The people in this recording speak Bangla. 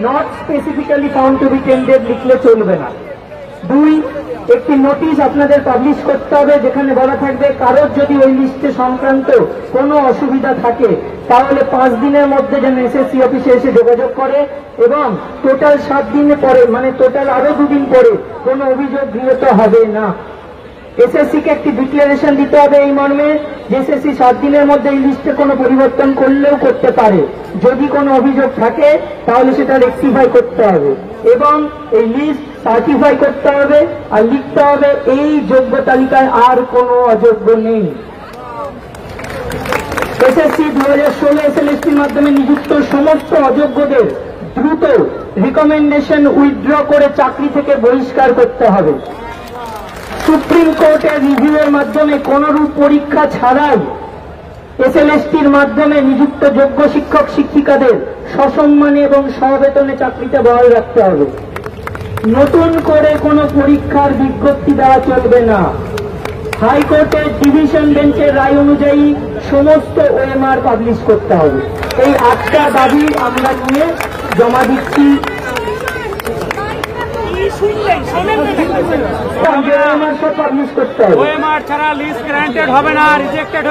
Not specifically found to be tended লিখলে চলবে না। 2, একটি নোটিশ আপনাদের পাবলিশ করতে হবে যেখানে বলা থাকবে কারোর যদি ওই লিস্টে সংক্রান্ত কোনো অসুবিধা থাকে তাহলে 5 দিনের মধ্যে যেন এসএসসি অফিসে এসে যোগাযোগ করে এবং টোটাল 7 দিনে পরে মানে টোটাল আরো 2 দিন পরে কোনো অভিযোগ গৃহীত হবে না। এসএসসি কে একটি ডিক্লারেশন দিতে হবে এই মর্মে যে এসএসসি 7 দিনের মধ্যে এই লিস্টে কোনো পরিবর্তন করলেও করতে পারে, যদি কোনো অভিযোগ থাকে তাহলে সেটা রেকটিফাই করতে হবে এবং এই লিস্ট সার্টিফাই করতে হবে আর লিখতে হবে এই যোগ্য তালিকায় আর কোনো অযোগ্য নেই। এসএসসি 2016 এসএলএসটির মাধ্যমে নিযুক্ত সমস্ত অযোগ্যদের দ্রুত রিকমেন্ডেশন উইথড্র করে চাকরি থেকে বহিষ্কার করতে হবে। সুপ্রিম কোর্টের রিভিউয়ের মাধ্যমে কোনরূপ পরীক্ষা ছাড়াই এসএলএসটির মাধ্যমে নিযুক্ত যোগ্য শিক্ষক শিক্ষিকাদের সসম্মানে এবং সবেতনে চাকরিতে বহাল রাখতে হবে। নতুন করে কোনো পরীক্ষার বিজ্ঞপ্তি দেওয়া চলবে না। হাইকোর্টের ডিভিশন বেঞ্চের রায় অনুযায়ী সমস্ত ওএমআর পাবলিশ করতে হবে। এই 8টা দাবি আমরা নিয়ে জমা দিচ্ছি। ওএমআর ছাড়া লিস্ট গ্রান্টেড হবে না, রিজেক্টেড